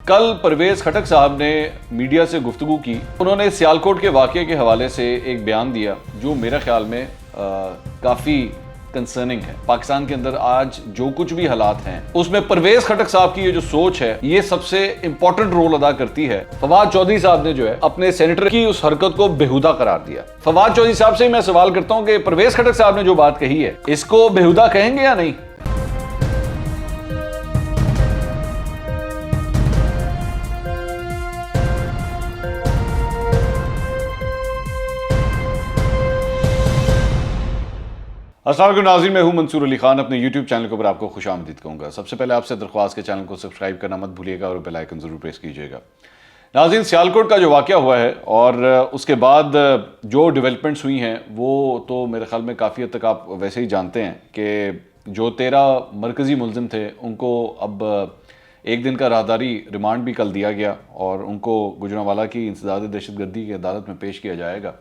कल परवेज खटक साहब ने मीडिया से गुफ्तगू की। उन्होंने सियालकोट के वाक़े के हवाले से एक बयान दिया जो मेरे ख्याल में काफ़ी कंसर्निंग है। पाकिस्तान के अंदर आज जो कुछ भी हालात हैं उसमें परवेज खटक साहब की ये जो सोच है ये सबसे इंपॉर्टेंट रोल अदा करती है। फवाद चौधरी साहब ने जो है अपने सेनेटर की उस हरकत को बेहुदा करार दिया। फवाद चौधरी साहब से मैं सवाल करता हूं कि परवेज खटक साहब ने जो बात कही है इसको बेहुदा कहेंगे या नहीं? अस्सलाम वालेकुम नाज़रीन, मैं हूं मंसूर अली खान। अपने YouTube चैनल के ऊपर आपको खुशामदीद कहूँगा। सबसे पहले आपसे दरख्वास्त के चैनल को सब्सक्राइब करना मत भूलिएगा और बेल आइकन ज़रूर प्रेस कीजिएगा। नाज़रीन, सियालकोट का जो वाक़या हुआ है और उसके बाद जो डेवलपमेंट्स हुई हैं वो तो मेरे ख्याल में काफ़ी हद तक आप वैसे ही जानते हैं कि जो 13 मरकज़ी मुलज़िम थे उनको अब एक दिन का राहदारी रिमांड भी कल दिया गया और उनको गुजरांवाला की इंसदाद दहशतगर्दी की अदालत में पेश किया जाएगा।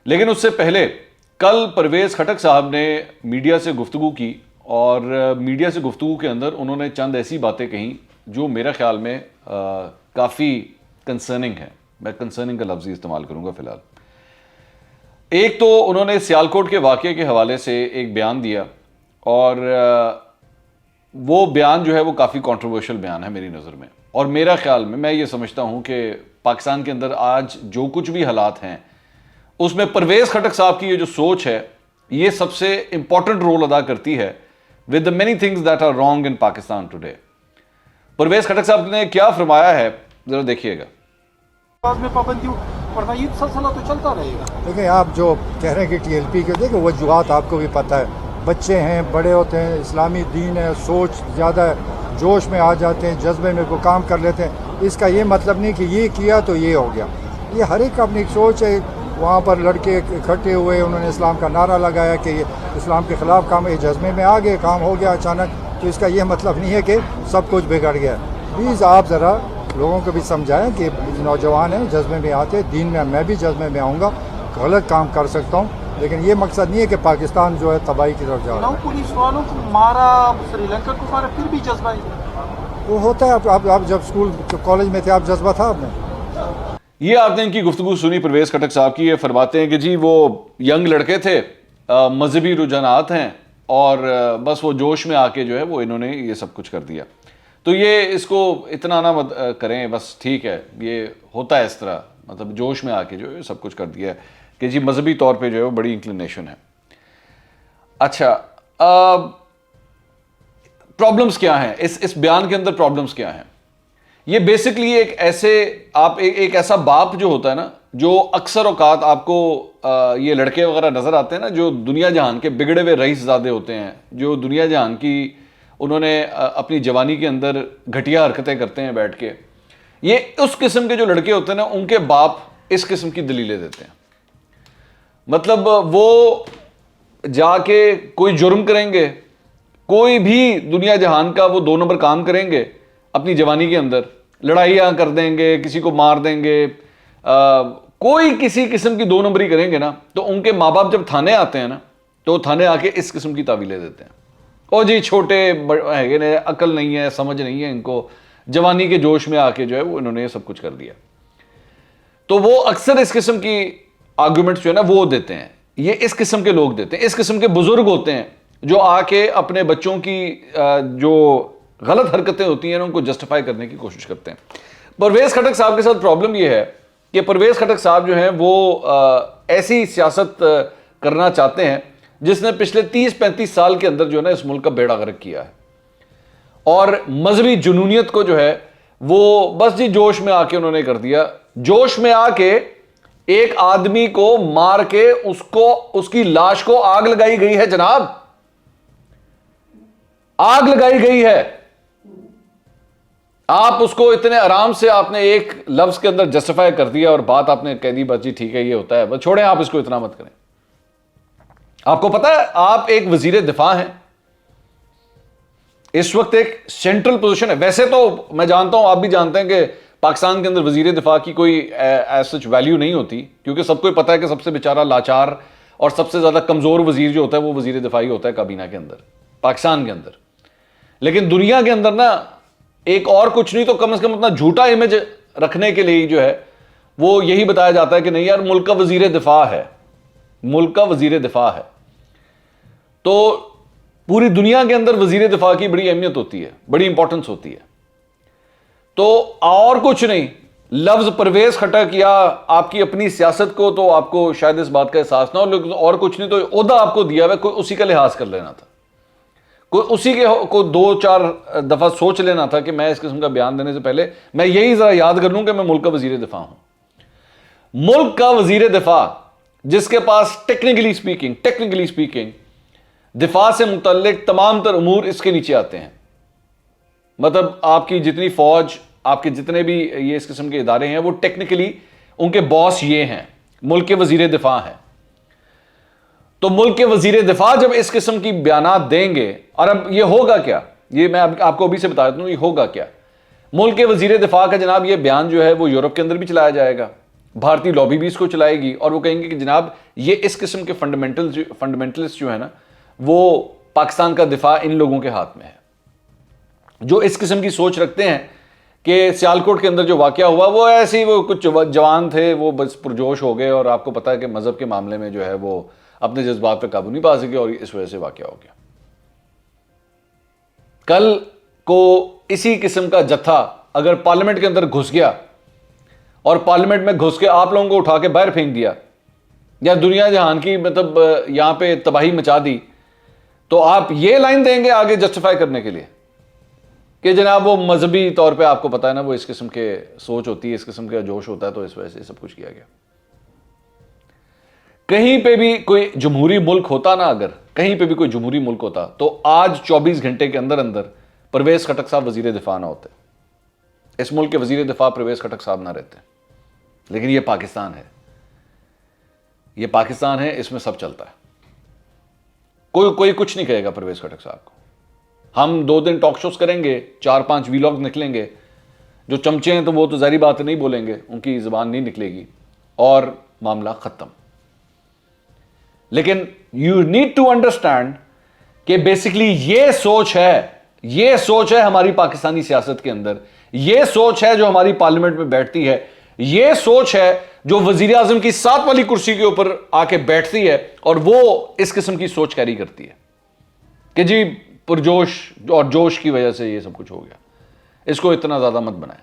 लेकिन उससे पहले कल परवेज खटक साहब ने मीडिया से गुफ्तगू की और मीडिया से गुफ्तगू के अंदर उन्होंने चंद ऐसी बातें कहीं जो मेरे ख्याल में काफ़ी कंसर्निंग है। मैं कंसर्निंग का लफ्ज़ ही इस्तेमाल करूँगा फ़िलहाल। एक तो उन्होंने सियालकोट के वाक़े के हवाले से एक बयान दिया और वो बयान जो है वो काफ़ी कंट्रोवर्शियल बयान है मेरी नज़र में। और मेरा ख्याल में मैं ये समझता हूँ कि पाकिस्तान के अंदर आज जो कुछ भी हालात हैं उसमें परवेज खटक साहब की ये जो सोच है ये सबसे इंपॉर्टेंट रोल अदा करती है with the many things that are wrong in Pakistan today. Parvez Khattak साहब ने क्या फरमाया है जरा देखिएगा। में पाबंदी वरना ये सिलसिला तो चलता रहेगा। देखिए, आप जो कह रहे हैं कि टीएलपी के देखो वजूहात आपको भी पता है। बच्चे हैं, बड़े होते हैं, इस्लामी दीन है, सोच ज़्यादा है, जोश में आ जाते हैं, जज्बे में वो काम कर लेते हैं। इसका ये मतलब नहीं कि ये किया तो ये हो गया। ये हर एक का अपनी सोच है। वहाँ पर लड़के इकट्ठे हुए, उन्होंने इस्लाम का नारा लगाया कि ये इस्लाम के ख़िलाफ़ काम, ये जज्बे में आ गए, काम हो गया अचानक। तो इसका ये मतलब नहीं है कि सब कुछ बिगड़ गया। प्लीज़ आप ज़रा लोगों को भी समझाएं कि नौजवान हैं, जज्बे में आते, दीन में मैं भी जज्बे में आऊँगा, गलत काम कर सकता हूँ, लेकिन ये मकसद नहीं है कि पाकिस्तान जो है तबाही की तरफ जा रहा है। पुलिस वालों को मारा, श्रीलंका को मारा, फिर भी जज्बा वो होता है। आप जब स्कूल कॉलेज में थे, आप जज्बा था आपने? ये आपने इनकी गुफ्तगू सुनी परवेज खटक साहब की। ये फरमाते हैं कि जी वो यंग लड़के थे, मजहबी रुझानात हैं और बस वो जोश में आके जो है वो इन्होंने ये सब कुछ कर दिया। तो ये इसको इतना ना मत करें, बस ठीक है, ये होता है इस तरह, मतलब जोश में आके जो है सब कुछ कर दिया कि जी मजहबी तौर पे जो है वो बड़ी इंक्लिनेशन है। अच्छा, प्रॉब्लम्स क्या हैं इस बयान के अंदर? प्रॉब्लम्स क्या हैं? ये बेसिकली एक ऐसे आप एक ऐसा बाप जो होता है ना, जो अक्सर औकात आपको ये लड़के वगैरह नज़र आते हैं ना, जो दुनिया जहान के बिगड़े हुए रईसज़ादे होते हैं, जो दुनिया जहान की उन्होंने अपनी जवानी के अंदर घटिया हरकतें करते हैं बैठ के, ये उस किस्म के जो लड़के होते हैं ना, उनके बाप इस किस्म की दलीलें देते हैं। मतलब वो जाके कोई जुर्म करेंगे, कोई भी दुनिया जहान का वो 2 नंबर काम करेंगे अपनी जवानी के अंदर, लड़ाइयाँ कर देंगे, किसी को मार देंगे, कोई किसी किस्म की 2 नंबरी करेंगे ना, तो उनके माँ बाप जब थाने आते हैं ना, तो थाने आके इस किस्म की तावीलें देते हैं। ओ जी छोटे है, अकल नहीं है, समझ नहीं है इनको, जवानी के जोश में आके जो है वो इन्होंने सब कुछ कर दिया। तो वो अक्सर इस किस्म की आर्गूमेंट्स जो है ना वो देते हैं, ये इस किस्म के लोग देते हैं। इस किस्म के बुजुर्ग होते हैं जो आके अपने बच्चों की जो गलत हरकतें होती हैं उनको जस्टिफाई करने की कोशिश करते हैं। परवेज खटक साहब के साथ प्रॉब्लम यह है कि परवेज खटक साहब जो हैं वो ऐसी सियासत करना चाहते हैं जिसने पिछले 30-35 साल के अंदर जो है ना इस मुल्क का बेड़ा गर्क किया है। और मजहबी जुनूनियत को जो है वो बस जी जोश में आके उन्होंने कर दिया। जोश में आके एक आदमी को मार के उसकी लाश को आग लगाई गई है जनाब, आग लगाई गई है। आप उसको इतने आराम से आपने एक लफ्ज के अंदर जस्टिफाई कर दिया और बात आपने कह दी, बस जी ठीक है ये होता है, बस छोड़ें, आप इसको इतना मत करें। आपको पता है आप एक वजीर दिफा हैं, इस वक्त एक सेंट्रल पोजीशन है। वैसे तो मैं जानता हूं, आप भी जानते हैं कि पाकिस्तान के अंदर वजीर दिफा की कोई सच वैल्यू नहीं होती, क्योंकि सबको पता है कि सबसे बेचारा लाचार और सबसे ज्यादा कमजोर वजीर जो होता है वो वजीर दिफा ही होता है काबीना के अंदर, पाकिस्तान के अंदर। लेकिन दुनिया के अंदर ना एक और कुछ नहीं तो कम से कम अपना झूठा इमेज रखने के लिए जो है वो यही बताया जाता है कि नहीं यार मुल्क का वजीर दिफा है, मुल्क का वजीर दिफा है। तो पूरी दुनिया के अंदर वजीर दिफा की बड़ी अहमियत होती है, बड़ी इंपॉर्टेंस होती है। तो और कुछ नहीं, लफ्ज परवेज खटक या आपकी अपनी सियासत को तो आपको शायद इस बात का एहसास ना हो, लेकिन और कुछ नहीं तो ओहदा आपको दिया हुआ, कोई उसी का लिहाज कर लेना था, कोई उसी के को 2-4 दफा सोच लेना था कि मैं इस किस्म का बयान देने से पहले मैं यही जरा याद कर लूं कि मैं मुल्क का वजीर दिफा हूं। मुल्क का वजीर दिफा जिसके पास टेक्निकली स्पीकिंग दिफा से मुतल्लिक तमाम तर उमूर इसके नीचे आते हैं। मतलब आपकी जितनी फौज, आपके जितने भी ये इस किस्म के इदारे हैं, वो टेक्निकली उनके बॉस ये हैं, मुल्क के वजीर दिफा हैं। तो मुल्क के वजीर दिफा जब इस किस्म की बयानात देंगे, और अब ये होगा क्या, ये मैं आपको अभी से बता देता हूं, ये होगा क्या। मुल्क के वजीर दिफा का जनाब ये बयान जो है वो यूरोप के अंदर भी चलाया जाएगा, भारतीय लॉबी भी इसको चलाएगी, और वो कहेंगे कि जनाब ये इस किस्म के फंडामेंटलिस्ट जो है ना, वो पाकिस्तान का दिफा इन लोगों के हाथ में है, जो इस किस्म की सोच रखते हैं कि सियालकोट के अंदर जो वाकया हुआ वो ऐसे ही, वो कुछ जवान थे वो बस पुरजोश हो गए, और आपको पता है कि मजहब के मामले में जो है वो अपने जज्बात पे काबू नहीं पा सके और इस वजह से वाकया हो गया। कल को इसी किस्म का जत्था अगर पार्लियामेंट के अंदर घुस गया और पार्लियामेंट में घुस के आप लोगों को उठा के बाहर फेंक दिया, या दुनिया जहान की मतलब यहां पे तबाही मचा दी, तो आप ये लाइन देंगे आगे जस्टिफाई करने के लिए कि जनाब वो मजहबी तौर पे आपको पता है ना वो इस किस्म के सोच होती है, इस किस्म का जोश होता है, तो इस वजह से सब कुछ किया गया। कहीं पे भी कोई जमहूरी मुल्क होता ना, अगर कहीं पे भी कोई जमहूरी मुल्क होता, तो आज 24 घंटे के अंदर अंदर परवेज खटक साहब वजीर दिफा ना होते, इस मुल्क के वजीर दिफा परवेज खटक साहब ना रहते। लेकिन ये पाकिस्तान है, ये पाकिस्तान है, इसमें सब चलता है। कोई कुछ नहीं कहेगा परवेज खटक साहब को। हम 2 दिन टॉक शोज करेंगे, 4-5 वीलॉग निकलेंगे, जो चमचे हैं तो वो तो जारी बात नहीं बोलेंगे, उनकी जुबान नहीं निकलेगी और मामला खत्म। लेकिन यू नीड टू अंडरस्टैंड कि बेसिकली ये सोच है हमारी पाकिस्तानी सियासत के अंदर, ये सोच है जो हमारी पार्लियामेंट में बैठती है, ये सोच है जो वजीर आजम की 7 वाली कुर्सी के ऊपर आके बैठती है, और वो इस किस्म की सोच कैरी करती है कि जी पुरजोश और जोश की वजह से ये सब कुछ हो गया, इसको इतना ज्यादा मत बनाए।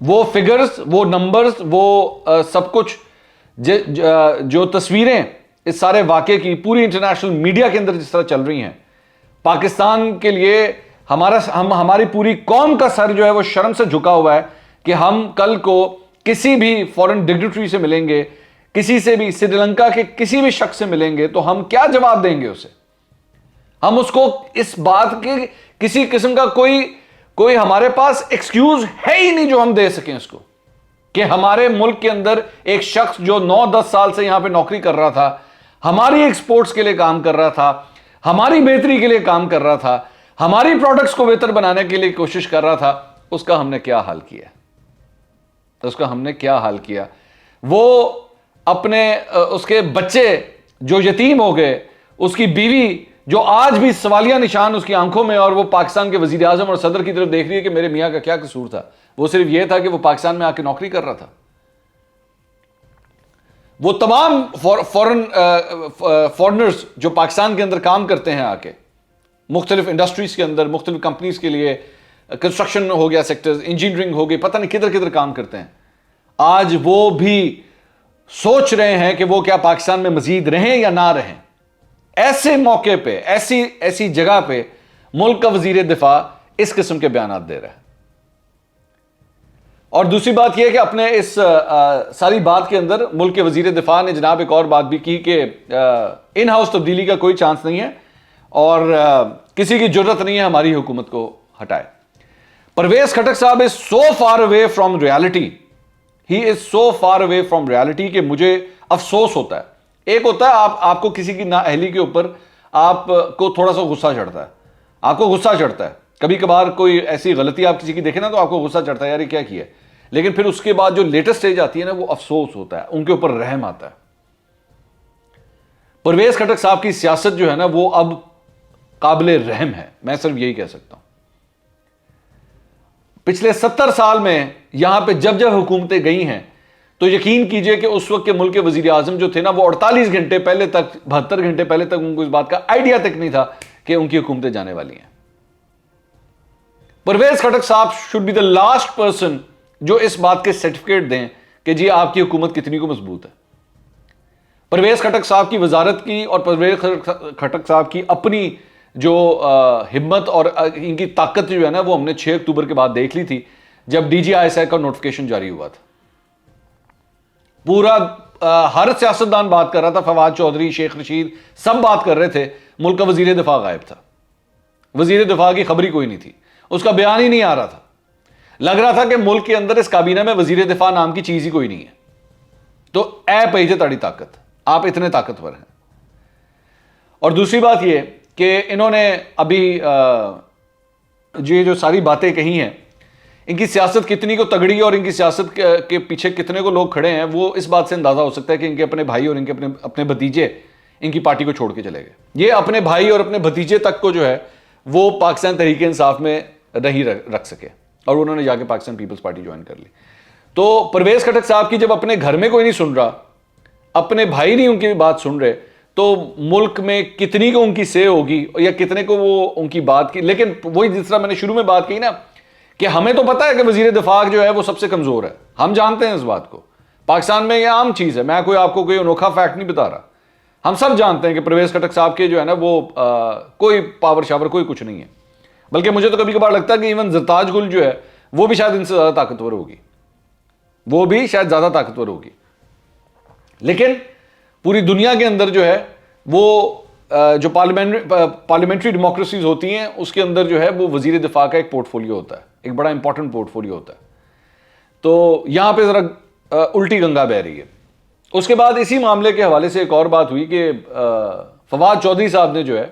वो फिगर्स, वो नंबर्स, वो सब कुछ जो तस्वीरें इस सारे वाकये की पूरी इंटरनेशनल मीडिया के अंदर जिस तरह चल रही हैं, पाकिस्तान के लिए हमारी पूरी कौम का सर जो है वो शर्म से झुका हुआ है कि हम कल को किसी भी फॉरेन डिग्निटरी से मिलेंगे, किसी से भी, श्रीलंका के किसी भी शख्स से मिलेंगे, तो हम क्या जवाब देंगे उसे। हम उसको इस बात के किसी किस्म का कोई हमारे पास एक्सक्यूज है ही नहीं जो हम दे सकें उसको, कि हमारे मुल्क के अंदर एक शख्स जो 9-10 साल से यहां पे नौकरी कर रहा था, हमारी एक्सपोर्ट्स के लिए काम कर रहा था, हमारी बेहतरी के लिए काम कर रहा था, हमारी प्रोडक्ट्स को बेहतर बनाने के लिए कोशिश कर रहा था, उसका हमने क्या हाल किया, तो उसका हमने क्या हाल किया। वो अपने उसके बच्चे जो यतीम हो गए, उसकी बीवी जो आज भी सवालिया निशान उसकी आंखों में, और वो पाकिस्तान के वजीर आजम और सदर की तरफ देख रही है कि मेरे मियां का क्या कसूर था। वो सिर्फ यह था कि वो पाकिस्तान में आके नौकरी कर रहा था। वो तमाम फॉरेनर्स जो पाकिस्तान के अंदर काम करते हैं आके मुख्तलिफ इंडस्ट्रीज के अंदर, मुख्तलिफ कंपनीज के लिए, कंस्ट्रक्शन हो गया सेक्टर्स, इंजीनियरिंग हो गई, पता नहीं किधर किधर काम करते हैं, आज वो भी सोच रहे हैं कि वो क्या पाकिस्तान में मजीद रहें या ना रहें। ऐसे मौके पे, ऐसी जगह पे मुल्क का वजीर दिफा इस किस्म के बयान दे रहा है। और दूसरी बात यह कि अपने इस सारी बात के अंदर मुल्क के वजीर दिफा ने जनाब एक और बात भी की कि इन हाउस तब्दीली का कोई चांस नहीं है और किसी की जरूरत नहीं है हमारी हुकूमत को हटाए। परवेज खटक साहब is so far away from reality, he is so far away from reality कि मुझे अफसोस होता है। एक होता है आपको किसी की नाअहली के ऊपर आपको थोड़ा सा गुस्सा चढ़ता है, आपको गुस्सा चढ़ता है, कभी कभार कोई ऐसी गलती आप किसी की देखें ना तो आपको गुस्सा चढ़ता है, यार ये क्या किया। लेकिन फिर उसके बाद जो लेटेस्ट स्टेज आती है ना, वो अफसोस होता है, उनके ऊपर रहम आता है। परवेज खटक साहब की सियासत जो है ना वो अब काबिले रहम है, मैं सिर्फ यही कह सकता हूं। पिछले 70 साल में यहां पे जब जब हुकूमतें गई हैं तो यकीन कीजिए कि उस वक्त के मुल्क के वजीर आजम जो थे ना, वो 48 घंटे पहले तक, 72 घंटे पहले तक उनको इस बात का आइडिया तक नहीं था कि उनकी हुकूमतें जाने वाली हैं। परवेज खटक साहब should be the last person जो इस बात के सर्टिफिकेट दें कि जी आपकी हुकूमत कितनी को मजबूत है। परवेज खटक साहब की वजारत की और परवेज खटक साहब की अपनी जो हिम्मत और इनकी ताकत जो है ना, वो हमने 6 अक्टूबर के बाद देख ली थी जब DGISI का नोटिफिकेशन जारी हुआ था। पूरा हर सियासतदान बात कर रहा था, फवाद चौधरी, शेख रशीद, सब बात कर रहे थे, मुल्क का वजीर दिफा गायब था। वजीर दिफा की खबर ही कोई नहीं थी, उसका बयान ही नहीं आ रहा था। लग रहा था कि मुल्क के अंदर इस काबीना में वजीर दिफा नाम की चीज ही कोई नहीं है। तो ऐ पहीजे ताड़ी ताकत, आप इतने ताकतवर हैं। और दूसरी बात यह कि इन्होंने अभी जो सारी बातें कही हैं, इनकी सियासत कितनी को तगड़ी और इनकी सियासत के पीछे कितने को लोग खड़े हैं, वो इस बात से अंदाजा हो सकता है कि इनके अपने भाई और इनके अपने भतीजे इनकी पार्टी को छोड़ के चले गए। ये अपने भाई और अपने भतीजे तक को जो है वो पाकिस्तान तहरीक इंसाफ में नहीं रख सके और उन्होंने जाके पाकिस्तान पीपल्स पार्टी ज्वाइन कर ली। तो परवेज खटक साहब की जब अपने घर में कोई नहीं सुन रहा, अपने भाई नहीं उनकी बात सुन रहे, तो मुल्क में कितनी को उनकी से होगी या कितने को वो उनकी बात की। लेकिन वही जिस तरह मैंने शुरू में बात की ना कि हमें तो पता है कि वजीर दिफा जो है वो सबसे कमजोर है, हम जानते हैं इस बात को। पाकिस्तान में ये आम चीज है, मैं आपको कोई अनोखा फैक्ट नहीं बता रहा। हम सब जानते हैं कि परवेज खटक साहब के जो है ना वो कोई पावर शावर कोई कुछ नहीं है। बल्कि मुझे तो कभी कभार लगता है कि इवन जरताज गुल जो है वो भी शायद इनसे ज्यादा ताकतवर होगी, वो भी शायद ज्यादा ताकतवर होगी। लेकिन पूरी दुनिया के अंदर जो है वो जो पार्लियामेंट्री डेमोक्रेसीज होती हैं उसके अंदर जो है वो वजीर दिफा का एक पोर्टफोलियो होता है, एक बड़ा इंपॉर्टेंट पोर्टफोलियो होता है। तो यहां पे जरा उल्टी गंगा बह रही है। उसके बाद इसी मामले के हवाले से एक और बात हुई कि फवाद चौधरी साहब ने जो है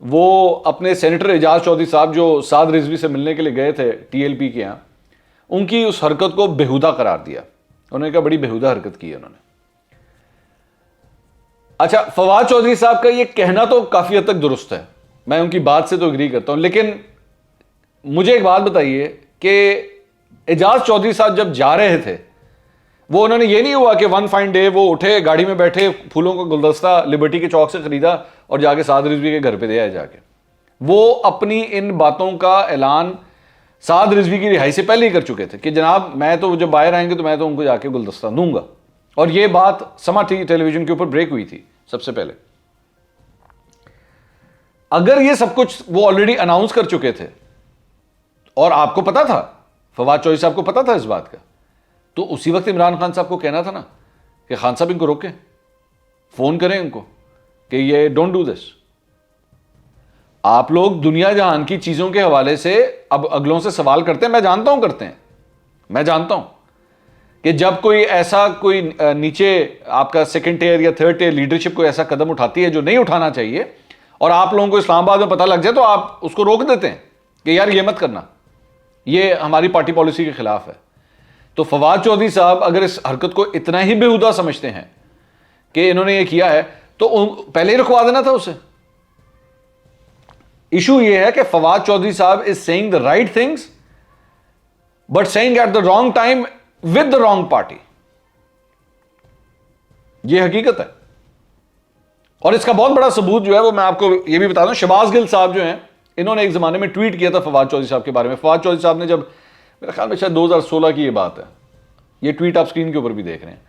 वो अपने सेनेटर एजाज चौधरी साहब जो साद रिजवी से मिलने के लिए गए थे TLP के यहाँ, उनकी उस हरकत को बेहुदा करार दिया। उन्होंने कहा बड़ी बेहुदा हरकत की है उन्होंने। अच्छा, फवाद चौधरी साहब का ये कहना तो काफी हद तक दुरुस्त है, मैं उनकी बात से तो एग्री करता हूं। लेकिन मुझे एक बात बताइए कि एजाज चौधरी साहब जब जा रहे थे वो उन्होंने ये नहीं हुआ कि वन फाइन डे वो उठे, गाड़ी में बैठे, फूलों का गुलदस्ता लिबर्टी के चौक से खरीदा और जाके साद रिजवी के घर पे दिया जाके। वो अपनी इन बातों का ऐलान साद रिजवी की रिहाई से पहले ही कर चुके थे कि जनाब मैं तो जब बाहर आएंगे तो मैं तो उनको जाके गुलदस्ता दूंगा। और ये बात समा टेलीविजन के ऊपर ब्रेक हुई थी सबसे पहले। अगर ये सब कुछ वो ऑलरेडी अनाउंस कर चुके थे और आपको पता था, फवाद चौधरी साहब को पता था इस बात का, तो उसी वक्त इमरान खान साहब को कहना था ना कि खान साहब इनको रोकें, फोन करें इनको कि ये डोंट डू दिस। आप लोग दुनिया जहान की चीजों के हवाले से अब अगलों से सवाल करते हैं, मैं जानता हूं करते हैं, मैं जानता हूं कि जब कोई ऐसा कोई नीचे आपका सेकंड टियर या थर्ड टियर लीडरशिप कोई ऐसा कदम उठाती है जो नहीं उठाना चाहिए और आप लोगों को इस्लामाबाद में पता लग जाए तो आप उसको रोक देते हैं कि यार ये मत करना, ये हमारी पार्टी पॉलिसी के खिलाफ है। तो फवाद चौधरी साहब अगर इस हरकत को इतना ही बेहुदा समझते हैं कि इन्होंने ये किया है तो पहले ही रुकवा देना था उसे। इशू ये है कि फवाद चौधरी साहब is saying the right things but saying at the wrong time with the wrong party. यह हकीकत है और इसका बहुत बड़ा सबूत जो है वो मैं आपको यह भी बता दूं, शहबाज गिल साहब जो हैं इन्होंने एक जमाने में ट्वीट किया था फवाद चौधरी साहब के बारे में। फवाद चौधरी साहब ने जब, मेरे ख्याल में शायद 2016 की ये बात है, ये ट्वीट आप स्क्रीन के ऊपर भी देख रहे हैं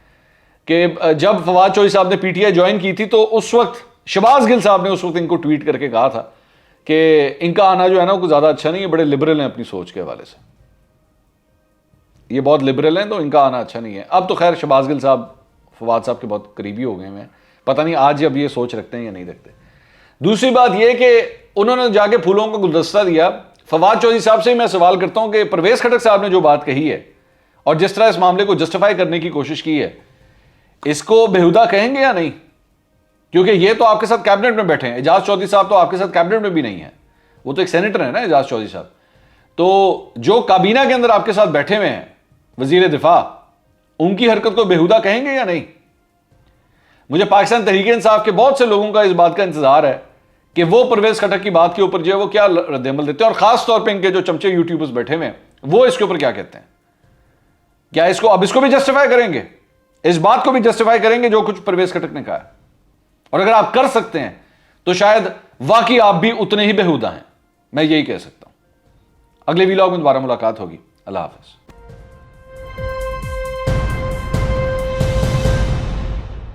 कि जब फवाद चौधरी साहब ने PTI ज्वाइन की थी तो उस वक्त शहबाज गिल साहब ने उस वक्त इनको ट्वीट करके कहा था कि इनका आना जो है ना वो ज्यादा अच्छा नहीं है, बड़े लिबरल हैं अपनी सोच के हवाले से, ये बहुत लिबरल हैं तो इनका आना अच्छा नहीं है। अब तो खैर शहबाज गिल साहब फवाद साहब के बहुत करीबी हो गए हैं, पता नहीं आज अब ये सोच रखते हैं या नहीं रखते। दूसरी बात यह कि उन्होंने जाके फूलों का गुलदस्ता दिया। फवाद चौधरी साहब से मैं सवाल करता हूं कि परवेज खटक साहब ने जो बात कही है और जिस तरह इस मामले को जस्टिफाई करने की कोशिश की है, इसको बेहुदा कहेंगे या नहीं? क्योंकि ये तो आपके साथ कैबिनेट में बैठे हैं, एजाज चौधरी साहब तो आपके साथ कैबिनेट में भी नहीं है, वो तो एक सेनेटर है ना एजाज चौधरी साहब। तो जो काबीना के अंदर आपके साथ बैठे हुए हैं वजीर दिफा, उनकी हरकत को बेहुदा कहेंगे या नहीं? मुझे पाकिस्तान तहरीक इंसाफ के बहुत से लोगों का इस बात का इंतजार है कि वो परवेज खटक की बात के ऊपर जो है वो क्या रद्दअमल देते हैं। और खास तौर पे इनके जो चमचे यूट्यूबर्स बैठे हुए हैं वो इसके ऊपर क्या कहते हैं? क्या इसको भी जस्टिफाई करेंगे? इस बात को भी जस्टिफाई करेंगे जो कुछ परवेज खटक ने कहा है? और अगर आप कर सकते हैं तो शायद वाकई आप भी उतने ही बेहुदा हैं, मैं यही कह सकता हूं। अगले वीलॉग में दोबारा मुलाकात होगी। अल्लाह हाफिज।